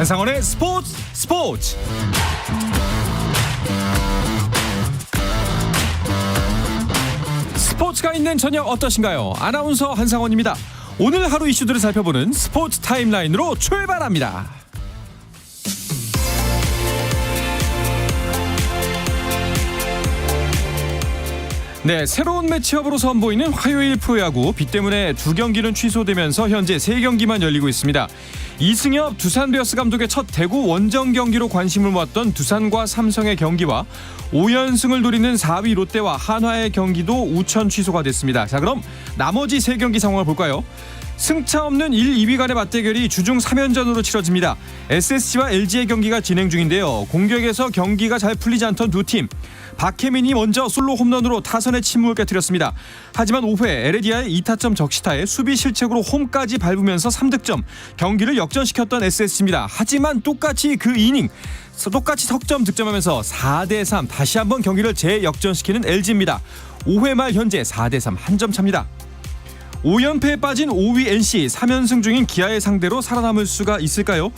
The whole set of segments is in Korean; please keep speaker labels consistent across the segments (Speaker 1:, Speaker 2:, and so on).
Speaker 1: 한상원의 스포츠. 스포츠가 있는 저녁 어떠신가요? 아나운서 한상원입니다. 오늘 하루 이슈들을 살펴보는 스포츠 타임라인으로 출발합니다. 네, 새로운 매치업으로 선보이는 화요일 프로야구. 비 때문에 2경기는 취소되면서 현재 3경기만 열리고 있습니다. 이승엽 두산 베어스 감독의 첫 대구 원정 경기로 관심을 모았던 두산과 삼성의 경기와 5연승을 노리는 4위 롯데와 한화의 경기도 우천 취소가 됐습니다. 자, 그럼 나머지 3경기 상황을 볼까요? 승차 없는 1, 2위 간의 맞대결이 주중 3연전으로 치러집니다. SSG와 LG의 경기가 진행 중인데요. 공격에서 경기가 잘 풀리지 않던 두 팀. 박혜민이 먼저 솔로 홈런으로 타선의 침묵을 깨뜨렸습니다. 하지만 5회 에레디아의 2타점 적시타에 수비 실책으로 홈까지 밟으면서 3득점, 경기를 역전시켰던 SSG입니다. 하지만 똑같이 그 이닝 똑같이 석점 득점하면서 4대3 다시 한번 경기를 재역전시키는 LG입니다. 5회 말 현재 4대3 한 점 차입니다. 5연패에 빠진 5위 NC, 3연승 중인 기아의 상대로 살아남을 수가 있을까요?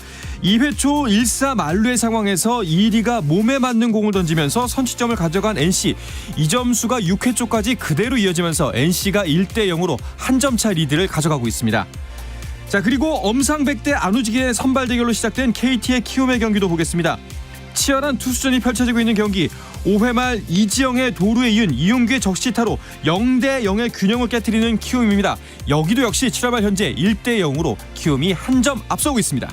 Speaker 1: 2회 초 1사 만루의 상황에서 이리가 몸에 맞는 공을 던지면서 선취점을 가져간 NC. 이 점수가 6회 초까지 그대로 이어지면서 NC가 1대0으로 한 점 차 리드를 가져가고 있습니다. 자, 그리고 엄상백대 안우직의 선발 대결로 시작된 KT의 키움의 경기도 보겠습니다. 치열한 투수전이 펼쳐지고 있는 경기. 5회 말 이지영의 도루에 이은 이용규의 적시타로 0대0의 균형을 깨뜨리는 키움입니다. 여기도 역시 7회 말 현재 1대0으로 키움이 한 점 앞서고 있습니다.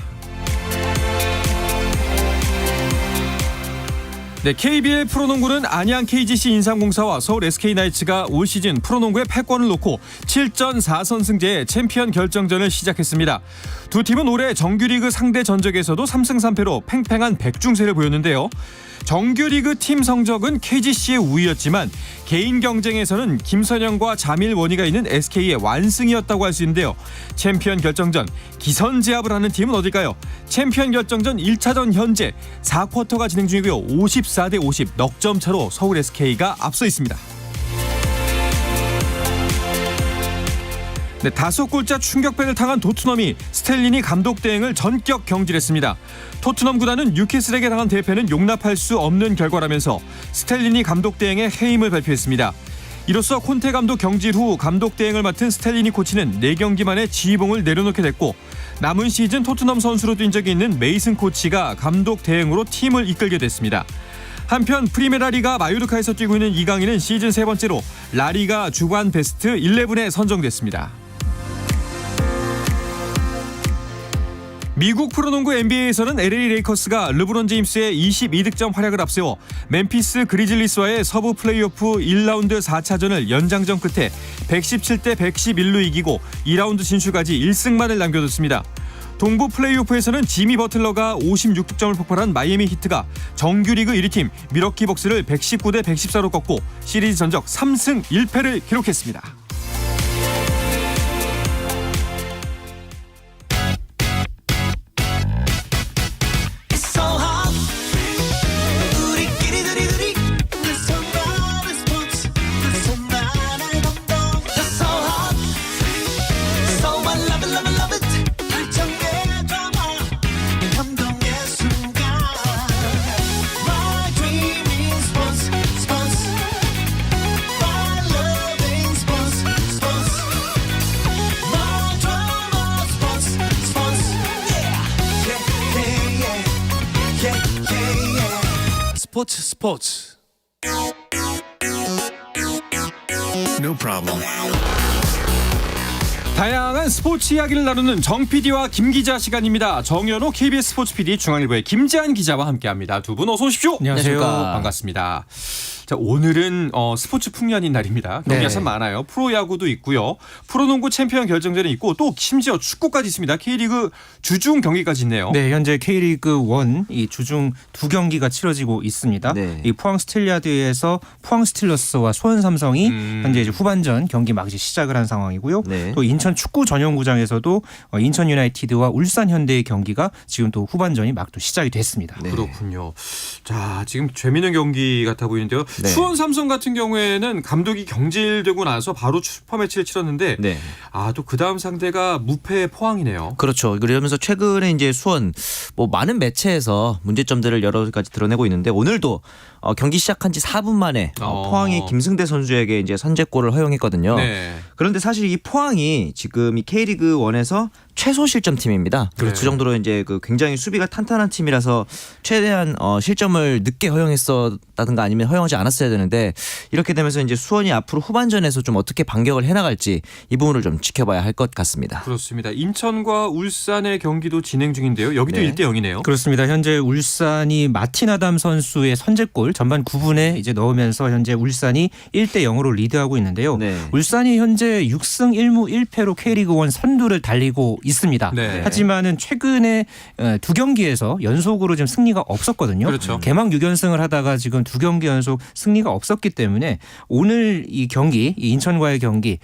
Speaker 1: 네, KBL 프로농구는 안양 KGC 인삼공사와 서울 SK나이츠가 올 시즌 프로농구의 패권을 놓고 7전 4선승제의 챔피언 결정전을 시작했습니다. 두 팀은 올해 정규리그 상대 전적에서도 3승 3패로 팽팽한 백중세를 보였는데요. 정규리그 팀 성적은 KGC의 우위였지만 개인 경쟁에서는 김선영과 자밀원희가 있는 SK의 완승이었다고 할 수 있는데요. 챔피언 결정전 기선제압을 하는 팀은 어딜까요? 챔피언 결정전 1차전 현재 4쿼터가 진행 중이고요. 54대 50 넉점 차로 서울 SK가 앞서 있습니다. 네, 5골자 충격배를 당한 토트넘이 스텔리니 감독 대행을 전격 경질했습니다. 토트넘 구단은 뉴캐슬에게 당한 대패는 용납할 수 없는 결과라면서 스텔리니 감독 대행의 해임을 발표했습니다. 이로써 콘테 감독 경질 후 감독 대행을 맡은 스텔리니 코치는 4경기 만에 지휘봉을 내려놓게 됐고, 남은 시즌 토트넘 선수로 뛴 적이 있는 메이슨 코치가 감독 대행으로 팀을 이끌게 됐습니다. 한편 프리메라리가 마요르카에서 뛰고 있는 이강인은 시즌 3번째로 라리가 주간 베스트 11에 선정됐습니다. 미국 프로농구 NBA에서는 LA 레이커스가 르브론 제임스의 22득점 활약을 앞세워 멤피스 그리즐리스와의 서부 플레이오프 1라운드 4차전을 연장전 끝에 117대 111로 이기고 2라운드 진출까지 1승만을 남겨뒀습니다. 동부 플레이오프에서는 지미 버틀러가 56득점을 폭발한 마이애미 히트가 정규리그 1위팀 밀워키 벅스를 119대 114로 꺾고 시리즈 전적 3승 1패를 기록했습니다. 스포츠.
Speaker 2: No problem.
Speaker 1: 다양한 스포츠 이야기를 나누는 정 PD와 김 기자 시간입니다. 정연호 KBS 스포츠 PD, 중앙일보의 김재한 기자와 함께합니다. 두 분 어서 오십시오.
Speaker 3: 안녕하세요.
Speaker 1: 반갑습니다. 자, 오늘은 스포츠 풍년인 날입니다. 경기가 참 많아요. 프로야구도 있고요. 프로농구 챔피언 결정전이 있고 또 심지어 축구까지 있습니다. K리그 주중 경기까지 있네요.
Speaker 3: 네, 현재 K리그 1 이 주중 2경기가 치러지고 있습니다. 네. 이 포항 스틸리아드에서 포항 스틸러스와 수원 삼성이 현재 이제 후반전 경기 막 이제 시작을 한 상황이고요. 네. 또 인천 축구 전용구장에서도 인천 유나이티드와 울산 현대의 경기가 지금 또 후반전이 막 또 시작이 됐습니다.
Speaker 1: 네. 그렇군요. 자, 지금 재미있는 경기 같아 보이는데요.
Speaker 4: 네.
Speaker 1: 수원 삼성 같은 경우에는 감독이 경질되고 나서 바로 슈퍼매치를 치렀는데
Speaker 4: 네.
Speaker 1: 또 그 다음 상대가 무패 포항이네요.
Speaker 4: 그렇죠. 그러면서 최근에 이제 수원 뭐 많은 매체에서 문제점들을 여러 가지 드러내고 있는데 오늘도 경기 시작한 지 4분 만에 포항이 김승대 선수에게 이제 선제골을 허용했거든요.
Speaker 1: 네.
Speaker 4: 그런데 사실 이 포항이 지금 이 K리그 1에서 최소 실점 팀입니다. 그 정도로 이제 그 굉장히 수비가 탄탄한 팀이라서 최대한 실점을 늦게 허용했었다든가 아니면 허용하지 않았어야 되는데 이렇게 되면서 이제 수원이 앞으로 후반전에서 좀 어떻게 반격을 해나갈지 이 부분을 좀 지켜봐야 할 것 같습니다.
Speaker 1: 그렇습니다. 인천과 울산의 경기도 진행 중인데요. 여기도
Speaker 4: 네.
Speaker 1: 1대0이네요.
Speaker 3: 그렇습니다. 현재 울산이 마틴 아담 선수의 선제골 전반 9분에 이제 넣으면서 현재 울산이 1대0으로 리드하고 있는데요.
Speaker 4: 네.
Speaker 3: 울산이 현재 6승 1무 1패로 K리그1 선두를 달리고 있습니다.
Speaker 1: 네.
Speaker 3: 하지만은 최근에 두 경기에서 연속으로 지금 승리가 없었거든요.
Speaker 1: 그렇죠.
Speaker 3: 개막 6연승을 하다가 지금 두 경기 연속 승리가 없었기 때문에 오늘 이 경기, 이 인천과의 경기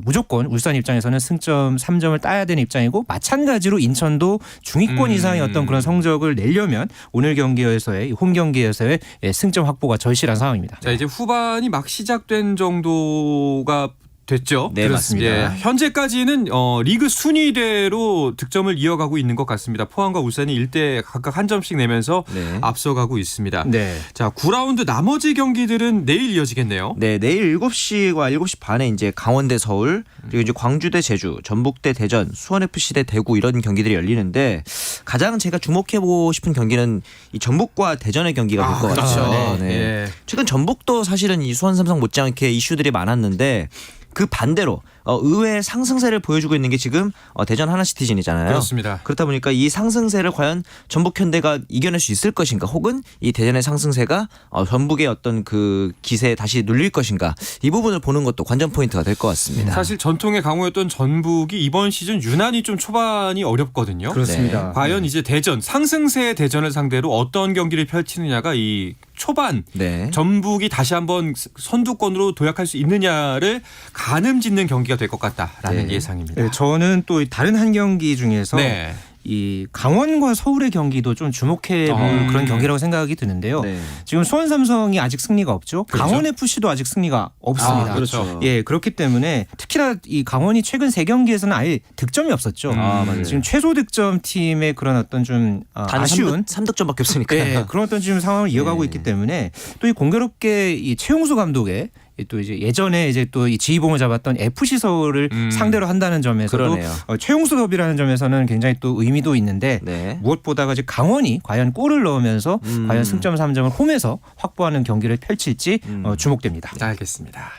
Speaker 3: 무조건 울산 입장에서는 승점 3점을 따야 되는 입장이고 마찬가지로 인천도 중위권 이상의 어떤 그런 성적을 내려면 오늘 경기에서의 홈 경기에서의 승점 확보가 절실한 상황입니다.
Speaker 1: 자, 이제 후반이 막 시작된 정도가 됐죠.
Speaker 4: 네, 맞습니다.
Speaker 1: 현재까지는 리그 순위대로 득점을 이어가고 있는 것 같습니다. 포항과 울산이 1대 각각 한 점씩 내면서
Speaker 4: 네.
Speaker 1: 앞서가고 있습니다.
Speaker 3: 네.
Speaker 1: 자, 9라운드 나머지 경기들은 내일 이어지겠네요.
Speaker 4: 네, 내일 7시와 7시 반에 이제 강원 대 서울, 그리고 이제 광주 대 제주, 전북 대 대전, 수원 FC 대 대구 이런 경기들이 열리는데 가장 제가 주목해 보고 싶은 경기는 이 전북과 대전의 경기가 될 것
Speaker 1: 그렇죠.
Speaker 4: 같아요. 네.
Speaker 1: 예.
Speaker 4: 최근 전북도 사실은 이 수원 삼성 못지않게 이슈들이 많았는데 그 반대로 의외의 상승세를 보여주고 있는 게 지금 대전 하나시티즌이잖아요.
Speaker 1: 그렇습니다.
Speaker 4: 그렇다 보니까 이 상승세를 과연 전북 현대가 이겨낼 수 있을 것인가, 혹은 이 대전의 상승세가 전북의 어떤 그 기세에 다시 눌릴 것인가, 이 부분을 보는 것도 관전 포인트가 될 것 같습니다.
Speaker 1: 사실 전통의 강호였던 전북이 이번 시즌 유난히 좀 초반이 어렵거든요.
Speaker 3: 그렇습니다.
Speaker 1: 과연 이제 대전 상승세의 대전을 상대로 어떤 경기를 펼치느냐가 이 초반
Speaker 4: 네.
Speaker 1: 전북이 다시 한번 선두권으로 도약할 수 있느냐를 가늠짓는 경기가 될 것 같다라는
Speaker 4: 네.
Speaker 1: 예상입니다.
Speaker 3: 네, 저는 또 다른 한 경기 중에서
Speaker 1: 네.
Speaker 3: 이 강원과 서울의 경기도 좀 주목해 볼 그런 경기라고 생각이 드는데요.
Speaker 4: 네.
Speaker 3: 지금 수원 삼성이 아직 승리가 없죠.
Speaker 1: 그렇죠.
Speaker 3: 강원 FC도 아직 승리가 없습니다.
Speaker 1: 그렇죠.
Speaker 3: 예, 그렇기 때문에 특히나 이 강원이 최근 3경기에서는 아예 득점이 없었죠.
Speaker 4: 맞아요.
Speaker 3: 지금 최소 득점 팀의 그런 어떤 좀 아쉬운
Speaker 4: 3득점밖에 없으니까.
Speaker 3: 네, 그런 어떤 지금 상황을 이어가고
Speaker 4: 네.
Speaker 3: 있기 때문에 또 이 공교롭게 이 최용수 감독의 또 이제 예전에 이제 또 이 지휘봉을 잡았던 FC 서울을 상대로 한다는 점에서도
Speaker 4: 그러네요.
Speaker 3: 최용수 더비라는 점에서는 굉장히 또 의미도 있는데
Speaker 4: 네.
Speaker 3: 무엇보다가 이제 강원이 과연 골을 넣으면서 과연 승점 3점을 홈에서 확보하는 경기를 펼칠지 주목됩니다.
Speaker 1: 알겠습니다.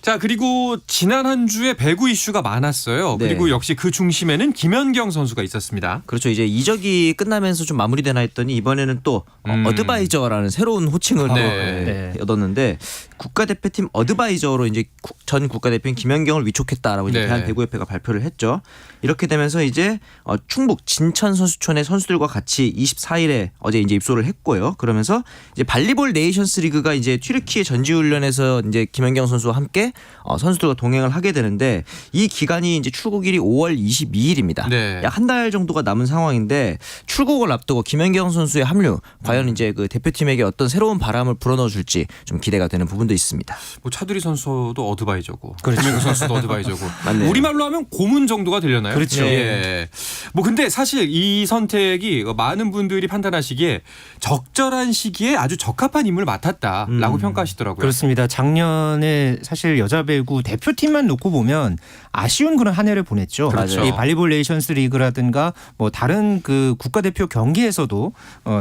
Speaker 1: 자, 그리고 지난 한 주에 배구 이슈가 많았어요.
Speaker 4: 네.
Speaker 1: 그리고 역시 그 중심에는 김연경 선수가 있었습니다.
Speaker 4: 그렇죠. 이제 이적이 끝나면서 좀 마무리되나 했더니 이번에는 또 어드바이저라는 새로운 호칭을 또
Speaker 1: 네.
Speaker 4: 얻었는데 국가대표팀 어드바이저로 이제 전 국가대표인 김연경을 위촉했다라고 이제
Speaker 1: 네.
Speaker 4: 대한배구협회가 발표를 했죠. 이렇게 되면서 이제 충북 진천 선수촌의 선수들과 같이 24일에 어제 이제 입소를 했고요. 그러면서 이제 발리볼 네이션스 리그가 이제 튀르키예 전지훈련에서 이제 김연경 선수와 함께 선수들과 동행을 하게 되는데 이 기간이 이제 출국일이 5월 22일입니다.
Speaker 1: 네.
Speaker 4: 약 한 달 정도가 남은 상황인데 출국을 앞두고 김연경 선수의 합류 과연 이제 그 대표팀에게 어떤 새로운 바람을 불어넣어 줄지 좀 기대가 되는 부분도 있습니다.
Speaker 1: 뭐 차두리 선수도 어드바이저고,
Speaker 3: 그렇죠.
Speaker 1: 김연경 선수도 어드바이저고.
Speaker 4: 맞네요.
Speaker 1: 우리말로 하면 고문 정도가 되려나요?
Speaker 3: 그렇죠.
Speaker 1: 예. 뭐 근데 사실 이 선택이 많은 분들이 판단하시기에 적절한 시기에 아주 적합한 임무를 맡았다라고 평가하시더라고요.
Speaker 3: 그렇습니다. 작년에 사실 여자 배구 대표팀만 놓고 보면 아쉬운 그런 한 해를 보냈죠.
Speaker 4: 그렇죠.
Speaker 3: 이 발리볼 네이션스 리그라든가 뭐 다른 그 국가대표 경기에서도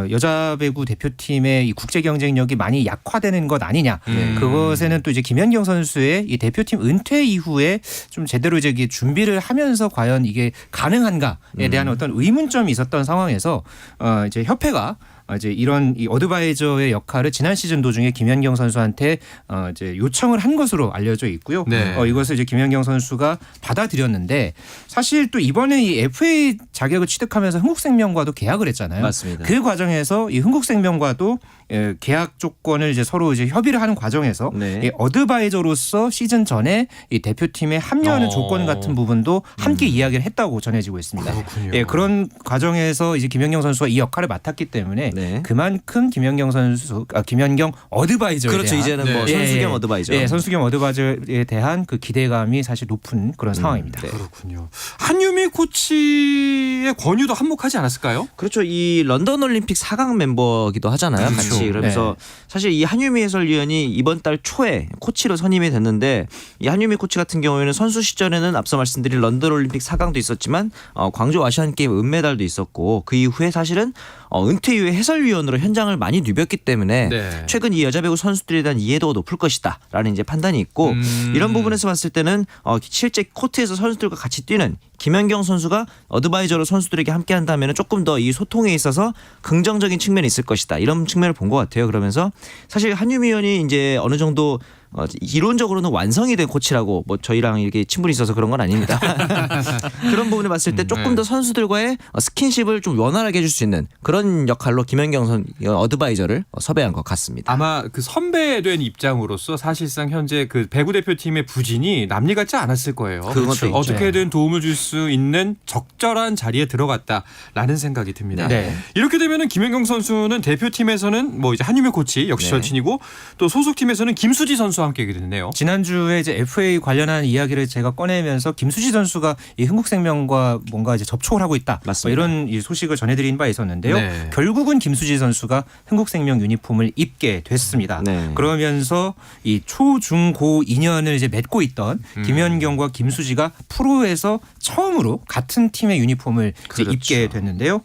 Speaker 3: 여자 배구 대표팀의 이 국제 경쟁력이 많이 약화되는 것 아니냐. 그것에는 또 이제 김연경 선수의 이 대표팀 은퇴 이후에 좀 제대로 이제 이게 준비를 하면서 과연 이게 가능한가에 대한 어떤 의문점이 있었던 상황에서 이제 협회가 이제 이런 이 어드바이저의 역할을 지난 시즌 도중에 김연경 선수한테 이제 요청을 한 것으로 알려져 있고요.
Speaker 1: 네.
Speaker 3: 이것을 이제 김연경 선수가 받아들였는데 사실 또 이번에 이 FA 자격을 취득하면서 흥국생명과도 계약을 했잖아요.
Speaker 4: 맞습니다.
Speaker 3: 그 과정에서 이 흥국생명과도 계약 조건을 이제 서로 이제 협의를 하는 과정에서
Speaker 4: 네.
Speaker 3: 이 어드바이저로서 시즌 전에 이 대표팀에 합류하는 조건 같은 부분도 함께 이야기를 했다고 전해지고 있습니다.
Speaker 1: 그렇군요.
Speaker 3: 예, 그런 과정에서 이제 김연경 선수가 이 역할을 맡았기 때문에
Speaker 4: 네.
Speaker 3: 그만큼 김연경 어드바이저에
Speaker 4: 그렇죠.
Speaker 3: 대한
Speaker 4: 이제는 뭐
Speaker 3: 예,
Speaker 4: 선수 겸
Speaker 3: 예,
Speaker 4: 어드바이저.
Speaker 3: 예, 선수 겸 어드바이저에 대한 그 기대감이 사실 높은 그런 상황입니다.
Speaker 4: 네.
Speaker 1: 그렇군요. 한유미 코치의 권유도 한몫하지 않았을까요?
Speaker 4: 그렇죠. 이 런던 올림픽 4강 멤버기도 하잖아요.
Speaker 3: 그렇죠.
Speaker 4: 같이. 그러면서 사실 이 한유미 해설위원이 이번 달 초에 코치로 선임이 됐는데 이 한유미 코치 같은 경우에는 선수 시절에는 앞서 말씀드린 런던 올림픽 4강도 있었지만 광주 아시안 게임 은메달도 있었고 그 이후에 사실은 은퇴 이후에 해설위원으로 현장을 많이 누볐기 때문에
Speaker 1: 네.
Speaker 4: 최근 이 여자 배구 선수들에 대한 이해도가 높을 것이다라는 이제 판단이 있고 이런 부분에서 봤을 때는 실제 코트에서 선수들과 같이 뛰는 김연경 선수가 어드바이저로 선수들에게 함께 한다면 조금 더 이 소통에 있어서 긍정적인 측면이 있을 것이다. 이런 측면을 본 것 같아요. 그러면서 사실 한유미 의원이 이제 어느 정도 이론적으로는 완성이 된 코치라고 뭐 저희랑 이렇게 친분이 있어서 그런 건 아닙니다. 그런 부분을 봤을 때 조금 더 선수들과의 스킨십을 좀 원활하게 해줄 수 있는 그런 역할로 김연경 어드바이저를 섭외한 것 같습니다.
Speaker 1: 아마 그 선배된 입장으로서 사실상 현재 그 배구 대표팀의 부진이 남리 같지 않았을 거예요.
Speaker 4: 그것도 있죠.
Speaker 1: 어떻게든 도움을 줄 수 있는 적절한 자리에 들어갔다라는 생각이 듭니다.
Speaker 3: 네.
Speaker 1: 이렇게 되면은 김연경 선수는 대표팀에서는 뭐 이제 한유미 코치 역시
Speaker 4: 네.
Speaker 1: 절친이고 또 소속팀에서는 김수지 선수와 함께 하게 됐네요.
Speaker 3: 지난주에 이제 FA 관련한 이야기를 제가 꺼내면서 김수지 선수가 이 흥국생명과 뭔가 이제 접촉을 하고 있다.
Speaker 4: 맞습니다.
Speaker 3: 뭐 이런 이 소식을 전해드린 바 있었는데요.
Speaker 1: 네.
Speaker 3: 결국은 김수지 선수가 흥국생명 유니폼을 입게 됐습니다.
Speaker 4: 네.
Speaker 3: 그러면서 이 초중고 인연을 이제 맺고 있던 김연경과 김수지가 프로에서 처음으로 같은 팀의 유니폼을 이제
Speaker 4: 그렇죠.
Speaker 3: 입게 됐는데요.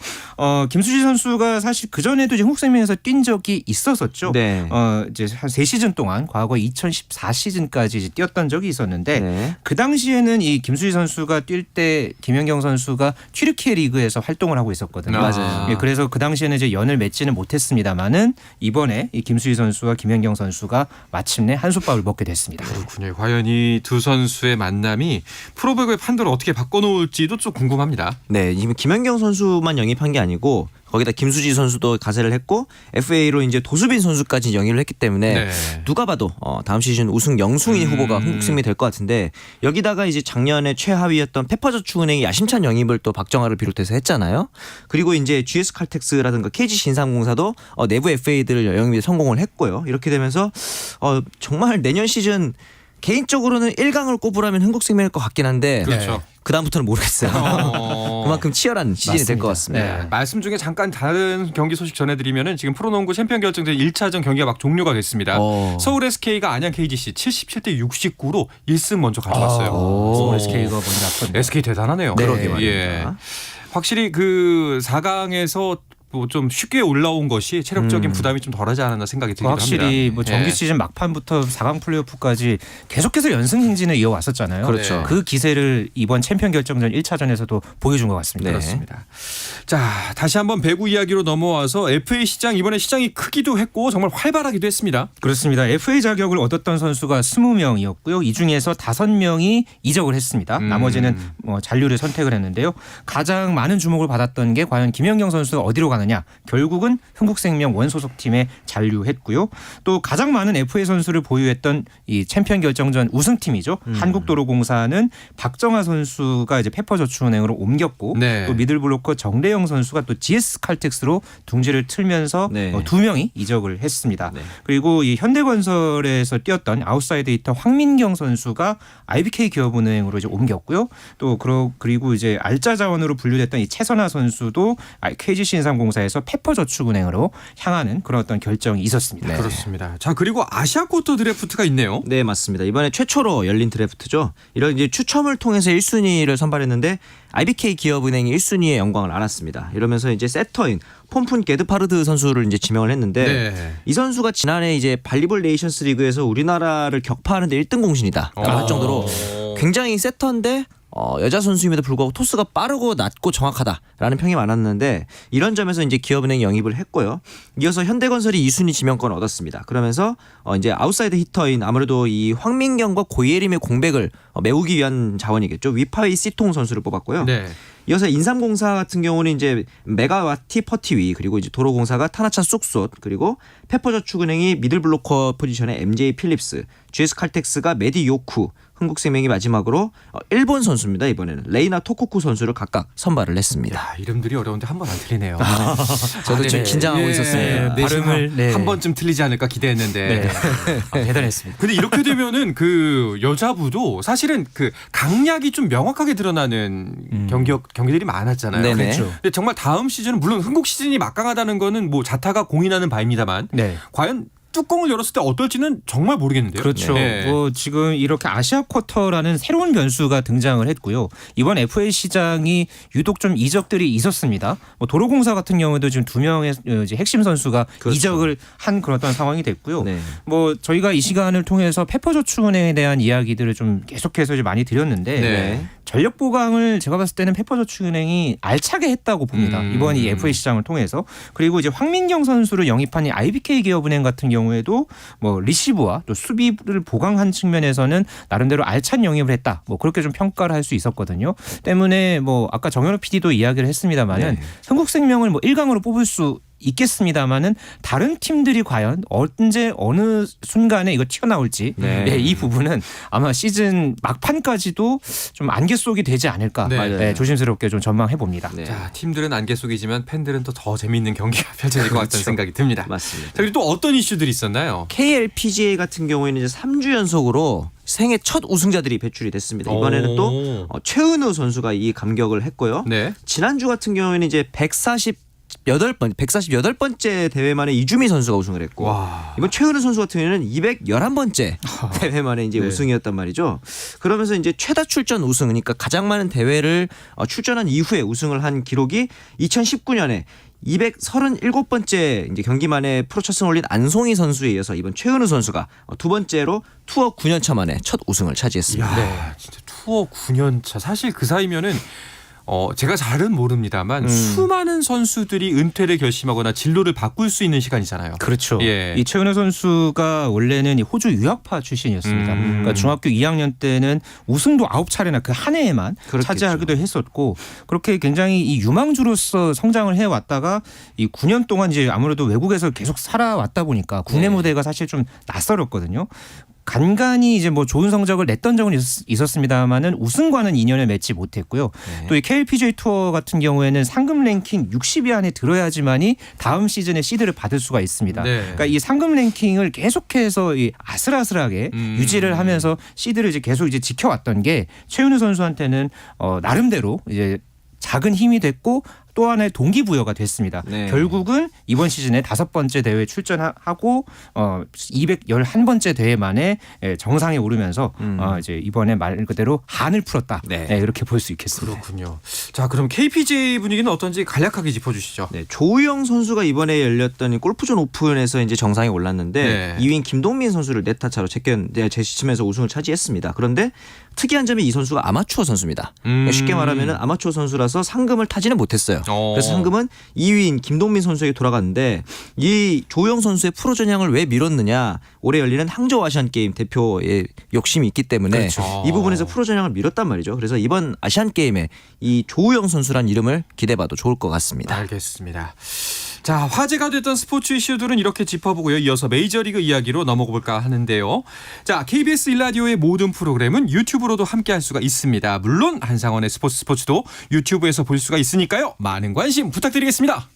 Speaker 3: 김수지 선수가 사실 그 전에도 이제 흥국생명에서 뛴 적이 있었었죠.
Speaker 4: 네.
Speaker 3: 이제 한 3시즌 동안 과거 2014 시즌까지 이제 뛰었던 적이 있었는데
Speaker 4: 네.
Speaker 3: 그 당시에는 이 김수지 선수가 뛸 때 김연경 선수가 튀르키예 리그에서 활동을 하고 있었거든요.
Speaker 4: 맞아요.
Speaker 3: 예, 그래서 그 당시에는 이제 연을 맺지는 못했습니다만은 이번에 이 김수지 선수와 김연경 선수가 마침내 한솥밥을 먹게 됐습니다.
Speaker 1: 그렇군요. 과연 이 두 선수의 만남이 프로배구의 판도를 어떻게 바꿔놓을지도 좀 궁금합니다.
Speaker 4: 네, 이미 김연경 선수만 영입한 게 아니고 거기다 김수지 선수도 가세를 했고 FA로 이제 도수빈 선수까지 영입을 했기 때문에
Speaker 1: 네.
Speaker 4: 누가 봐도 다음 시즌 우승 영순위 후보가 흥국생명이 될 것 같은데 여기다가 이제 작년에 최하위였던 페퍼저축은행이 야심찬 영입을 또 박정아를 비롯해서 했잖아요. 그리고 이제 GS 칼텍스라든가 KGC 인삼공사도 내부 FA들을 영입에 성공을 했고요. 이렇게 되면서 정말 내년 시즌 개인적으로는 1강을 꼽으라면 흥국생명일 것 같긴 한데
Speaker 1: 그렇죠.
Speaker 4: 그다음부터는 모르겠어요. 그만큼 치열한 시즌이 될 것
Speaker 3: 맞습니다.
Speaker 4: 같습니다.
Speaker 1: 네, 말씀 중에 잠깐 다른 경기 소식 전해드리면은 지금 프로농구 챔피언 결정전 1차전 경기가 막 종료가 됐습니다. 서울 SK가 안양 KGC 77대 69로 1승 먼저 가져왔어요.
Speaker 3: 서울 SK가 먼저 났던데.
Speaker 1: SK 대단하네요.
Speaker 4: 그러게 말입니다.
Speaker 1: 예. 확실히 그 4강에서 뭐 좀 쉽게 올라온 것이 체력적인 부담이 좀 덜하지 않았나 생각이 들기도
Speaker 3: 확실히
Speaker 1: 합니다.
Speaker 3: 뭐 정규
Speaker 1: 예.
Speaker 3: 시즌 막판부터 4강 플레이오프까지 계속해서 연승 행진을 이어왔었잖아요.
Speaker 4: 그렇죠.
Speaker 3: 그 기세를 이번 챔피언 결정전 1차전에서도 보여준 것 같습니다.
Speaker 4: 네.
Speaker 1: 그렇습니다. 자, 다시 한번 배구 이야기로 넘어와서 FA 시장 이번에 시장이 크기도 했고 정말 활발하기도 했습니다.
Speaker 3: 그렇습니다. FA 자격을 얻었던 선수가 20명이었고요. 이 중에서 5명이 이적을 했습니다. 나머지는 잔류를 선택을 했는데요. 가장 많은 주목을 받았던 게 과연 김연경 선수가 어디로 가느냐. 결국은 흥국생명 원소속팀에 잔류했고요. 또 가장 많은 FA 선수를 보유했던 이 챔피언 결정전 우승팀이죠. 한국도로공사는 박정아 선수가 이제 페퍼저축은행으로 옮겼고
Speaker 1: 네.
Speaker 3: 또 미들블로커 정대영 선수가 또 GS 칼텍스로 둥지를 틀면서
Speaker 4: 네.
Speaker 3: 2명이 이적을 했습니다.
Speaker 4: 네.
Speaker 3: 그리고 이 현대건설에서 뛰었던 아웃사이드 히터 황민경 선수가 IBK 기업은행으로 이제 옮겼고요. 또 그리고 이제 알짜 자원으로 분류됐던 이 최선아 선수도 KGC 인삼공사에서 페퍼저축은행으로 향하는 그런 어떤 결정이 있었습니다.
Speaker 4: 네.
Speaker 1: 그렇습니다. 자, 그리고 아시아 쿼터 드래프트가 있네요.
Speaker 4: 네, 맞습니다. 이번에 최초로 열린 드래프트죠. 이런 이제 추첨을 통해서 1순위를 선발했는데 IBK 기업은행이 1순위의 영광을 안았습니다. 이러면서 이제 세터인 폼푼 게드파르드 선수를 이제 지명을 했는데
Speaker 1: 네.
Speaker 4: 이 선수가 지난해 이제 발리볼 네이션스 리그에서 우리나라를 격파하는데 1등 공신이다라고 할 정도로 굉장히 세터인데 여자 선수임에도 불구하고 토스가 빠르고 낮고 정확하다라는 평이 많았는데 이런 점에서 이제 기업은행이 영입을 했고요. 이어서 현대건설이 2순위 지명권을 얻었습니다. 그러면서 이제 아웃사이드 히터인 아무래도 이 황민경과 고예림의 공백을 메우기 위한 자원이겠죠. 위파이 시통 선수를 뽑았고요.
Speaker 1: 네.
Speaker 4: 이어서 인삼공사 같은 경우는 이제 메가와티 퍼티위 그리고 이제 도로공사가 타나차 쑥솥 그리고 페퍼저축은행이 미들블로커 포지션의 MJ 필립스, GS칼텍스가 메디 요쿠, 흥국생명이 마지막으로 일본 선수입니다. 이번에는 레이나 토코쿠 선수를 각각 선발을 했습니다.
Speaker 1: 야, 이름들이 어려운데 한 번 안 틀리네요.
Speaker 4: 저도 좀 긴장하고 있었습니다.
Speaker 3: 발음을
Speaker 1: 한 번쯤 틀리지 않을까 기대했는데
Speaker 3: 대단했습니다.
Speaker 1: 근데 이렇게 되면은 그 여자부도 사실은 그 강약이 좀 명확하게 드러나는 경기들이 많았잖아요.
Speaker 4: 네네.
Speaker 3: 그렇죠.
Speaker 1: 근데 정말 다음 시즌은 물론 흥국 시즌이 막강하다는 거는 뭐 자타가 공인하는 바입니다만
Speaker 3: 네.
Speaker 1: 과연 뚜껑을 열었을 때 어떨지는 정말 모르겠는데요.
Speaker 3: 그렇죠.
Speaker 1: 네.
Speaker 3: 뭐 지금 이렇게 아시아 쿼터라는 새로운 변수가 등장을 했고요. 이번 FA 시장이 유독 좀 이적들이 있었습니다. 뭐 도로공사 같은 경우도 지금 2명의 이제 핵심 선수가
Speaker 4: 그렇죠.
Speaker 3: 이적을 한 그런 상황이 됐고요.
Speaker 4: 네.
Speaker 3: 뭐 저희가 이 시간을 통해서 페퍼저축은행에 대한 이야기들을 좀 계속해서 이제 많이 드렸는데
Speaker 1: 네.
Speaker 3: 전력 보강을 제가 봤을 때는 페퍼저축은행이 알차게 했다고 봅니다. 이번 이 FA 시장을 통해서. 그리고 이제 황민경 선수를 영입한 이 IBK 기업은행 같은 경우에도 뭐 리시브와 또 수비를 보강한 측면에서는 나름대로 알찬 영입을 했다. 뭐 그렇게 좀 평가를 할 수 있었거든요. 때문에 뭐 아까 정현호 PD도 이야기를 했습니다마는
Speaker 4: 네.
Speaker 3: 흥국생명을 뭐 1강으로 뽑을 수 있겠습니다마는 다른 팀들이 과연 언제 어느 순간에 이거 튀어나올지
Speaker 4: 네.
Speaker 3: 이 부분은 아마 시즌 막판까지도 좀 안개 속이 되지 않을까
Speaker 1: 네.
Speaker 4: 맞아요.
Speaker 3: 조심스럽게 좀 전망해 봅니다.
Speaker 4: 네.
Speaker 1: 자, 팀들은 안개 속이지만 팬들은 또 더 재미있는 경기가 펼쳐질 것 같다는 생각이 듭니다.
Speaker 4: 맞습니다.
Speaker 1: 자, 그리고 또 어떤 이슈들이 있었나요?
Speaker 4: KLPGA 같은 경우에는 이제 3주 연속으로 생애 첫 우승자들이 배출이 됐습니다. 이번에는 또 최은우 선수가 이 감격을 했고요.
Speaker 1: 네.
Speaker 4: 지난주 같은 경우에는 이제 148번째 대회 만에 이주미 선수가 우승을 했고
Speaker 1: 와.
Speaker 4: 이번 최은우 선수 같은 경우에는 211번째 대회 만에 이제
Speaker 1: 네.
Speaker 4: 우승이었단 말이죠. 그러면서 이제 최다 출전 우승 그러니까 가장 많은 대회를 출전한 이후에 우승을 한 기록이 2019년에 237번째 이제 경기 만에 프로 첫 승을 올린 안송희 선수에 이어서 이번 최은우 선수가 두 번째로 투어 9년 차 만에 첫 우승을 차지했습니다.
Speaker 1: 네, 진짜 투어 9년 차. 사실 그 사이면은 제가 잘은 모릅니다만 수많은 선수들이 은퇴를 결심하거나 진로를 바꿀 수 있는 시간이잖아요.
Speaker 3: 그렇죠.
Speaker 1: 예.
Speaker 3: 이 최은우 선수가 원래는 이 호주 유학파 출신이었습니다. 그러니까 중학교 2학년 때는 우승도 9차례나 그 한 해에만
Speaker 4: 그렇겠죠.
Speaker 3: 차지하기도 했었고 그렇게 굉장히 이 유망주로서 성장을 해왔다가 이 9년 동안 이제 아무래도 외국에서 계속 살아왔다 보니까 국내
Speaker 4: 네.
Speaker 3: 무대가 사실 좀 낯설었거든요. 간간히 이제 뭐 좋은 성적을 냈던 적은 있었습니다만은 우승과는 인연을 맺지 못했고요.
Speaker 4: 네.
Speaker 3: 또 이 KLPGA 투어 같은 경우에는 상금 랭킹 60위 안에 들어야지만이 다음 시즌에 시드를 받을 수가 있습니다.
Speaker 1: 네.
Speaker 3: 그러니까 이 상금 랭킹을 계속해서 이 아슬아슬하게 유지를 하면서 시드를 이제 계속 이제 지켜왔던 게 최은우 선수한테는 나름대로 이제 작은 힘이 됐고 또 하나의 동기부여가 됐습니다.
Speaker 4: 네.
Speaker 3: 결국은 이번 시즌에 5번째 대회에 출전하고 211번째 대회 만에 정상에 오르면서 이제 이번에 말 그대로 한을 풀었다.
Speaker 4: 네.
Speaker 3: 이렇게 볼 수 있겠습니다.
Speaker 1: 그렇군요. 자, 그럼 KPGA 분위기는 어떤지 간략하게 짚어주시죠.
Speaker 4: 네, 조우영 선수가 이번에 열렸던 이 골프존 오픈에서 이제 정상에 올랐는데
Speaker 1: 네.
Speaker 4: 2위인 김동민 선수를 네타 차로 제치면서 우승을 차지했습니다. 그런데 특이한 점이 이 선수가 아마추어 선수입니다. 쉽게 말하면 아마추어 선수라서 상금을 타지는 못했어요. 그래서 상금은 2위인 김동민 선수에게 돌아갔는데 이 조우영 선수의 프로 전향을 왜 미뤘느냐? 올해 열리는 항저우 아시안 게임 대표의 욕심이 있기 때문에
Speaker 1: 그렇죠.
Speaker 4: 이 부분에서 프로 전향을 미뤘단 말이죠. 그래서 이번 아시안 게임에 이 조우영 선수란 이름을 기대해봐도 좋을 것 같습니다.
Speaker 1: 알겠습니다. 자, 화제가 됐던 스포츠 이슈들은 이렇게 짚어보고요. 이어서 메이저리그 이야기로 넘어가 볼까 하는데요. 자, KBS 1라디오의 모든 프로그램은 유튜브로도 함께할 수가 있습니다. 물론 한상원의 스포츠도 유튜브에서 볼 수가 있으니까요. 많은 관심 부탁드리겠습니다.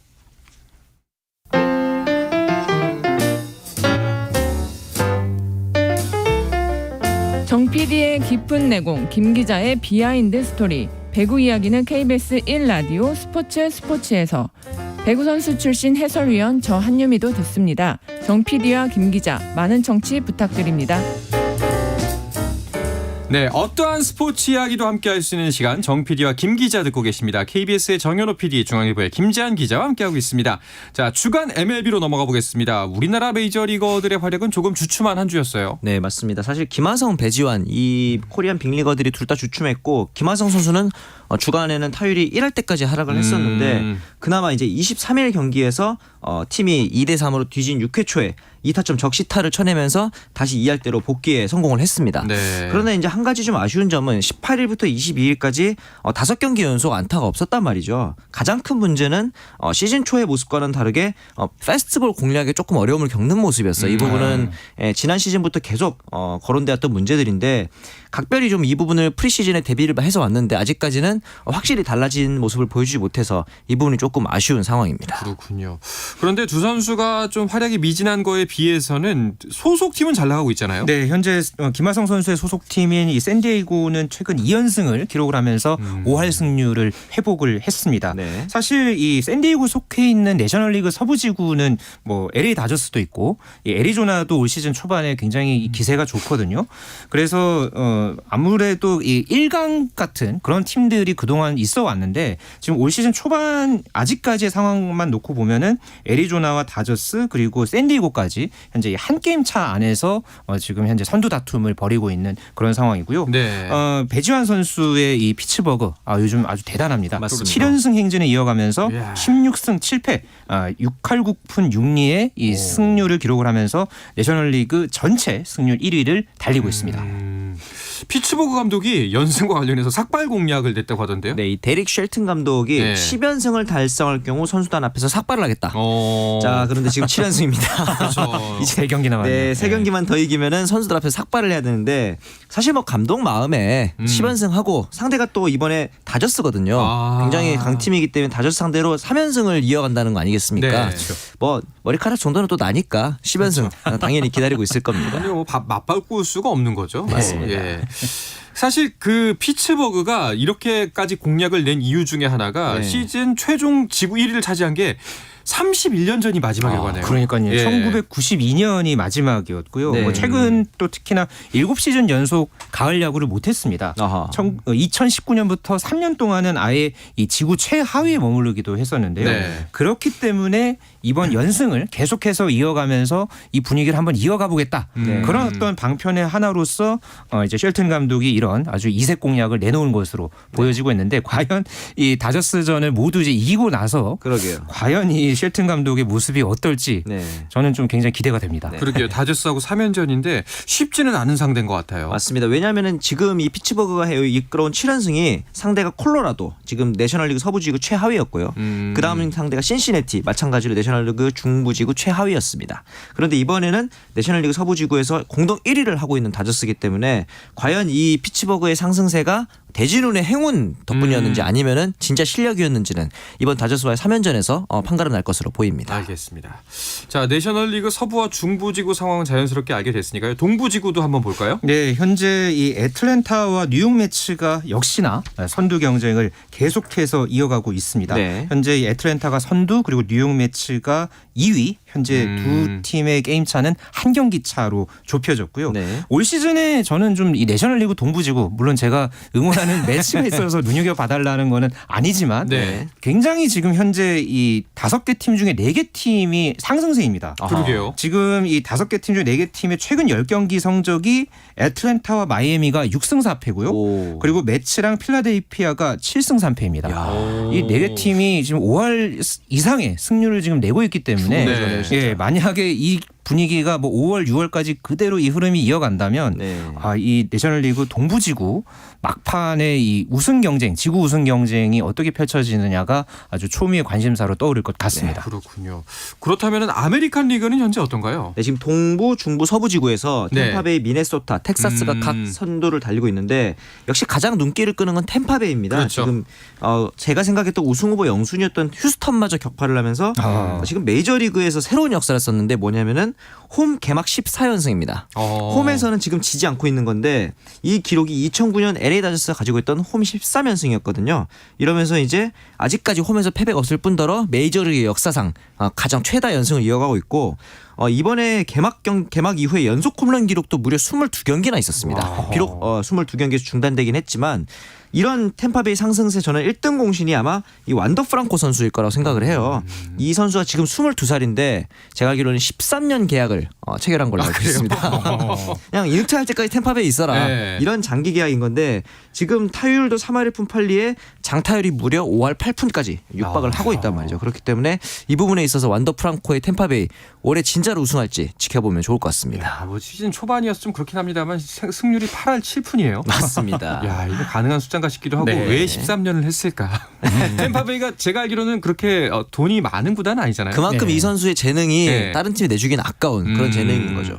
Speaker 5: 정 PD의 깊은 내공, 김 기자의 비하인드 스토리. 배구 이야기는 KBS 1라디오 스포츠에서 배구 선수 출신 해설위원 저 한유미도 듣습니다. 정 PD와 김 기자 많은 청취 부탁드립니다.
Speaker 1: 네, 어떠한 스포츠 이야기도 함께할 수 있는 시간 정 PD와 김 기자 듣고 계십니다. KBS의 정현호 PD, 중앙일보의 김재한 기자와 함께하고 있습니다. 자, 주간 MLB로 넘어가 보겠습니다. 우리나라 메이저리거들의 활약은 조금 주춤한 한 주였어요.
Speaker 4: 네, 맞습니다. 사실 김하성, 배지환 이 코리안 빅리거들이 둘 다 주춤했고 김하성 선수는 주간에는 타율이 1할 때까지 하락을 했었는데 그나마 이제 23일 경기에서 팀이 2대3으로 뒤진 6회 초에 2타점 적시타를 쳐내면서 다시 2할대로 복귀에 성공을 했습니다.
Speaker 1: 네.
Speaker 4: 그러나 이제 한 가지 좀 아쉬운 점은 18일부터 22일까지 5경기 연속 안타가 없었단 말이죠. 가장 큰 문제는 시즌 초의 모습과는 다르게 페스티벌 공략에 조금 어려움을 겪는 모습이었어요. 이 부분은 지난 시즌부터 계속 거론되었던 문제들인데 각별히 좀 이 부분을 프리시즌에 대비를 해서 왔는데 아직까지는 확실히 달라진 모습을 보여주지 못해서 이 부분이 조금 아쉬운 상황입니다.
Speaker 1: 그렇군요. 그런데 두 선수가 좀 활약이 미진한 거에 비해서는 소속팀은 잘 나가고 있잖아요.
Speaker 3: 네, 현재 김하성 선수의 소속팀인 이 샌디에이고는 최근 2연승을 기록을 하면서 5할 승률을 회복을 했습니다.
Speaker 4: 네.
Speaker 3: 사실 이 샌디에이고 속해 있는 내셔널리그 서부지구는 뭐 LA 다저스도 있고 이 애리조나도 올 시즌 초반에 굉장히 기세가 좋거든요. 그래서 아무래도 이 1강 같은 그런 팀들이 그동안 있어 왔는데 지금 올 시즌 초반 아직까지의 상황만 놓고 보면은 애리조나와 다저스 그리고 샌디에이고까지 현재 한 게임 차 안에서 지금 현재 선두 다툼을 벌이고 있는 그런 상황이고요.
Speaker 1: 네.
Speaker 3: 배지환 선수의 이 피츠버그 요즘 아주 대단합니다.
Speaker 4: 맞습니다.
Speaker 3: 7연승 행진을 이어가면서
Speaker 1: 이야.
Speaker 3: 16승 7패 6할 9푼 6리의 이 승률을 기록을 하면서 내셔널리그 전체 승률 1위를 달리고 있습니다.
Speaker 1: 피츠버그 감독이 연승과 관련해서 삭발 공약을 냈다고 하던데요.
Speaker 4: 네, 이 데릭 쉘튼 감독이
Speaker 1: 네.
Speaker 4: 10연승을 달성할 경우 선수단 앞에서 삭발을 하겠다.
Speaker 1: 어.
Speaker 4: 자, 그런데 지금 7연승입니다.
Speaker 1: 그렇죠.
Speaker 3: 이제 3경기 남았네요.
Speaker 4: 네, 3경기만 더 이기면은 선수들 앞에서 삭발을 해야 되는데 사실 뭐 감독 마음에 10연승하고 상대가 또 이번에 다저스거든요.
Speaker 1: 아.
Speaker 4: 굉장히 강팀이기 때문에 다저스 상대로 3연승을 이어간다는 거 아니겠습니까?
Speaker 1: 네.
Speaker 3: 그렇죠.
Speaker 4: 뭐 머리카락 정도는 또 나니까 10연승 당연히 기다리고 있을 겁니다.
Speaker 1: 아니 뭐 맞바꿀 수가 없는 거죠.
Speaker 4: 맞습니다.
Speaker 1: 예. 사실 그 피츠버그가 이렇게까지 공략을 낸 이유 중에 하나가
Speaker 4: 네.
Speaker 1: 시즌 최종 지구 1위를 차지한 게 31년 전이 마지막이라고 하네요.
Speaker 3: 그러니까요.
Speaker 1: 예.
Speaker 3: 1992년이 마지막이었고요.
Speaker 4: 네.
Speaker 3: 뭐 최근 또 특히나 7시즌 연속 가을 야구를 못했습니다.
Speaker 4: 아하.
Speaker 3: 2019년부터 3년 동안은 아예 이 지구 최하위에 머무르기도 했었는데요.
Speaker 1: 네.
Speaker 3: 그렇기 때문에 이번 연승을 계속해서 이어가면서 이 분위기를 한번 이어가 보겠다.
Speaker 1: 네.
Speaker 3: 그런 어떤 방편의 하나로서 이제 쉘튼 감독이 이런 아주 이색 공약을 내놓은 것으로 보여지고 있는데 과연 이 다저스전을 모두 이제 이기고 나서
Speaker 4: 그러게요.
Speaker 3: 과연 이 쉘튼 감독의 모습이 어떨지
Speaker 4: 네.
Speaker 3: 저는 좀 굉장히 기대가 됩니다.
Speaker 1: 그러게요. 다저스하고 3연전인데 쉽지는 않은 상대인 것 같아요.
Speaker 4: 맞습니다. 왜냐하면 지금 이 피츠버그가 이끌어온 7연승이 상대가 콜로라도 지금 내셔널리그 서부지구 최하위였고요. 그 다음 상대가 신시내티 마찬가지로 내셔널리그 중부지구 최하위였습니다. 그런데 이번에는 내셔널리그 서부지구에서 공동 1위를 하고 있는 다저스이기 때문에 과연 이 피츠버그의 상승세가 대진운의 행운 덕분이었는지 아니면은 진짜 실력이었는지는 이번 다저스와의 3연전에서 판가름 날 것으로 보입니다.
Speaker 1: 알겠습니다. 자, 내셔널리그 서부와 중부지구 상황은 자연스럽게 알게 됐으니까요. 동부지구도 한번 볼까요?
Speaker 3: 네, 현재 이 애틀랜타와 뉴욕 매치가 역시나 선두 경쟁을 계속해서 이어가고 있습니다.
Speaker 4: 네.
Speaker 3: 현재 이 애틀랜타가 선두 그리고 뉴욕 매치가 2위. 현재 두 팀의 게임 차는 한 경기 차로 좁혀졌고요.
Speaker 4: 네.
Speaker 3: 올 시즌에 저는 좀 이 내셔널리그 동부지구 물론 제가 응원하는 매치가 있어서 눈여겨 봐달라는 거는 아니지만
Speaker 1: 네.
Speaker 3: 굉장히 지금 현재 이 5개 팀 중에 4개 팀이 상승세입니다.
Speaker 1: 그러게요.
Speaker 3: 지금 이 5개 팀 중 4개 팀의 최근 10경기 성적이 애틀랜타와 마이애미가 6승 4패고요.
Speaker 4: 오.
Speaker 3: 그리고 매치랑 필라델피아가 7승 3패입니다. 이 4개 팀이 지금 5할 이상의 승률을 지금 내고 있기 때문에
Speaker 1: 네.
Speaker 3: 예, 만약에 이 분위기가 뭐 5월, 6월까지 그대로 이 흐름이 이어간다면
Speaker 4: 네.
Speaker 3: 이 내셔널리그 동부지구 막판의 이 우승 경쟁, 지구 우승 경쟁이 어떻게 펼쳐지느냐가 아주 초미의 관심사로 떠오를 것 같습니다.
Speaker 1: 그렇군요. 그렇다면 아메리칸 리그는 현재 어떤가요?
Speaker 4: 네, 지금 동부, 중부, 서부지구에서
Speaker 1: 네.
Speaker 4: 템파베이, 미네소타, 텍사스가 각 선두를 달리고 있는데 역시 가장 눈길을 끄는 건 템파베이입니다.
Speaker 1: 그렇죠.
Speaker 4: 지금 제가 생각했던 우승 후보 영순이었던 휴스턴마저 격파를 하면서 지금 메이저리그에서 새로운 역사를 썼는데 뭐냐면은 홈 개막 14연승입니다. 홈에서는 지금 지지 않고 있는 건데 이 기록이 2009년 LA 다저스가 가지고 있던 홈 13연승이었거든요. 이러면서 이제 아직까지 홈에서 패배가 없을 뿐더러 메이저리그 역사상 가장 최다 연승을 이어가고 있고 이번에 개막 이후에 연속 홈런 기록도 무려 22경기나 있었습니다. 비록 22경기에서 중단되긴 했지만 이런 템파베이 상승세 저는 1등 공신이 아마 이 완더 프랑코 선수일 거라고 생각을 해요. 이 선수가 지금 22살인데 제가 알기로는 13년 계약을 체결한 걸로 알고 있습니다. 그냥 은퇴할 때까지 템파베이 있어라.
Speaker 1: 네.
Speaker 4: 이런 장기 계약인 건데 지금 타율도 3할 1푼 8리에 장타율이 무려 5할 8푼까지 육박을 하고 있단 말이죠. 그렇기 때문에 이 부분에 있어서 완더 프랑코의 템파베이 올해 진짜 진짜로 우승할지 지켜보면 좋을 것 같습니다.
Speaker 1: 야, 뭐 시즌 초반이어서 좀 그렇긴 합니다만 승률이 8할 7푼이에요.
Speaker 4: 맞습니다.
Speaker 1: 야, 이게 가능한 숫자인가 싶기도 하고
Speaker 4: 네.
Speaker 1: 왜 13년을 했을까? 템파베이가 제가 알기로는 그렇게 돈이 많은 구단은 아니잖아요.
Speaker 4: 그만큼
Speaker 3: 네.
Speaker 4: 이 선수의 재능이
Speaker 1: 네.
Speaker 4: 다른 팀에 내주기는 아까운 그런 재능인 거죠.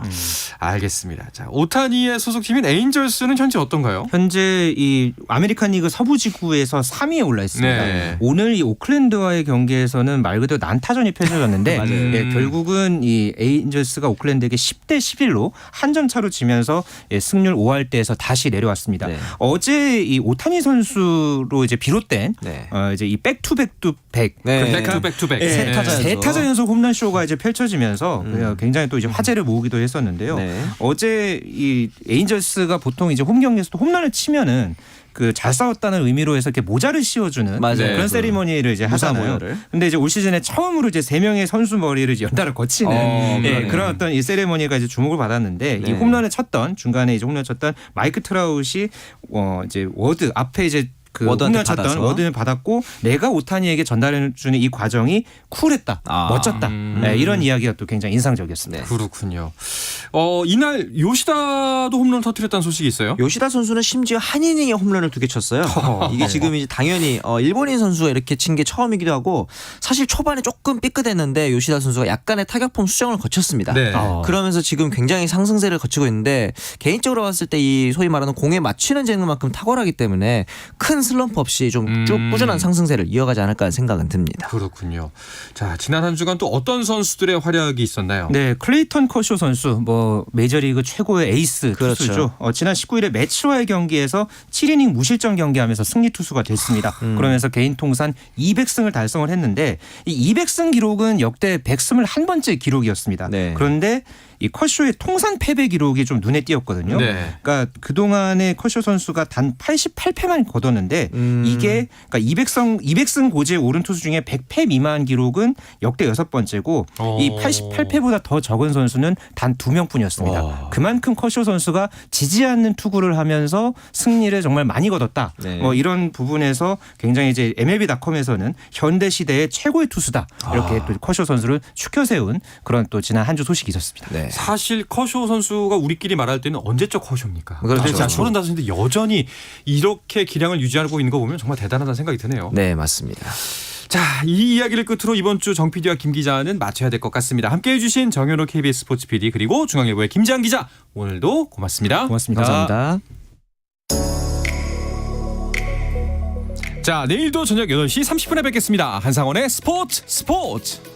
Speaker 1: 알겠습니다. 자, 오타니의 소속팀인 에인절스는 현재 어떤가요?
Speaker 3: 현재 이 아메리칸 리그 서부 지구에서 3위에 올라 있습니다.
Speaker 1: 네.
Speaker 3: 오늘 이 오클랜드와의 경기에서는 말 그대로 난타전이 펼쳐졌는데
Speaker 4: 맞아요.
Speaker 3: 예, 결국은 이 에인절스가 오클랜드에게 10대 11로 한 점 차로 지면서 예, 승률 5할대에서 다시 내려왔습니다.
Speaker 4: 네.
Speaker 3: 어제 이 오타니 선수로 이제 비롯된
Speaker 4: 네.
Speaker 3: 이제 이 백투백투백
Speaker 4: 네.
Speaker 1: 백투백투백.
Speaker 3: 예,
Speaker 4: 세 타자
Speaker 3: 세 타자 연속 홈런 쇼가 이제 펼쳐지면서 굉장히 또 이제 화제를 모으기도 했었는데요.
Speaker 4: 네.
Speaker 3: 어제 이 에인절스가 보통 이제 홈 경기에서도 홈런을 치면은 그 잘 싸웠다는 의미로 해서 이렇게 모자를 씌워주는
Speaker 4: 맞아요.
Speaker 3: 그런
Speaker 4: 그
Speaker 3: 세리머니를 이제
Speaker 4: 무사
Speaker 3: 하잖아요.
Speaker 4: 모여를.
Speaker 3: 근데 이제 올 시즌에 처음으로 이제 3명의 선수 머리를 이제 연달아 거치는 예,
Speaker 4: 그러네요.
Speaker 3: 그런 어떤 이 세리머니가 이제 주목을 받았는데
Speaker 4: 네.
Speaker 3: 이 홈런을 쳤던 중간에 이제 홈런 쳤던 마이크 트라웃이 이제 워드 앞에 이제 그
Speaker 4: 워드한테
Speaker 3: 홈런 쳤던
Speaker 4: 받아서.
Speaker 3: 워드를 받았고 내가 오타니에게 전달해주는 이 과정이 쿨했다, 멋졌다 네, 이런 이야기가 또 굉장히 인상적이었습니다.
Speaker 1: 그렇군요. 이날 요시다도 홈런 터뜨렸다는 소식이 있어요.
Speaker 4: 요시다 선수는 심지어 한 이닝에 홈런을 2개 쳤어요. 이게 지금 이제 당연히 일본인 선수가 이렇게 친 게 처음이기도 하고 사실 초반에 조금 삐끗했는데 요시다 선수가 약간의 타격폼 수정을 거쳤습니다.
Speaker 1: 네.
Speaker 4: 그러면서 지금 굉장히 상승세를 거치고 있는데 개인적으로 봤을 때 이 소위 말하는 공에 맞추는 재능만큼 탁월하기 때문에 큰 슬럼프 없이 좀 쭉 꾸준한 상승세를 이어가지 않을까 하는 생각은 듭니다.
Speaker 1: 그렇군요. 자, 지난 한 주간 또 어떤 선수들의 활약이 있었나요?
Speaker 3: 네, 클레이턴 커쇼 선수 뭐 메이저리그 최고의 에이스
Speaker 4: 그렇죠.
Speaker 3: 투수죠. 지난 19일에 매치와의 경기에서 7이닝 무실점 경기하면서 승리 투수가 됐습니다. 그러면서 개인 통산 200승을 달성을 했는데 이 200승 기록은 역대 121번째 기록이었습니다.
Speaker 4: 네.
Speaker 3: 그런데 이 커쇼의 통산 패배 기록이 좀 눈에 띄었거든요.
Speaker 1: 네.
Speaker 3: 그러니까 그동안에 커쇼 선수가 단 88패만 거뒀는데 이게 그러니까 200승 고지에 오른 투수 중에 100패 미만 기록은 역대 6번째고 이 88패보다 더 적은 선수는 단 2명뿐이었습니다. 그만큼 커쇼 선수가 지지 않는 투구를 하면서 승리를 정말 많이 거뒀다.
Speaker 4: 네.
Speaker 3: 뭐 이런 부분에서 굉장히 이제 MLB.com에서는 현대 시대의 최고의 투수다. 이렇게 또 커쇼 선수를 추켜 세운 그런 또 지난 한 주 소식이 있었습니다.
Speaker 4: 네.
Speaker 1: 사실 커쇼 선수가 우리끼리 말할 때는 언제적 커쇼입니까?
Speaker 4: 그렇죠.
Speaker 1: 진짜 35인데 여전히 이렇게 기량을 유지하고 있는 거 보면 정말 대단하다는 생각이 드네요.
Speaker 4: 네, 맞습니다.
Speaker 1: 자, 이 이야기를 끝으로 이번 주 정 PD와 김 기자는 마쳐야 될 것 같습니다. 함께해 주신 정현호 KBS 스포츠 PD 그리고 중앙일보의 김지한 기자 오늘도 고맙습니다.
Speaker 3: 고맙습니다.
Speaker 4: 감사합니다.
Speaker 1: 자, 내일도 저녁 8시 30분에 뵙겠습니다. 한상원의 스포츠.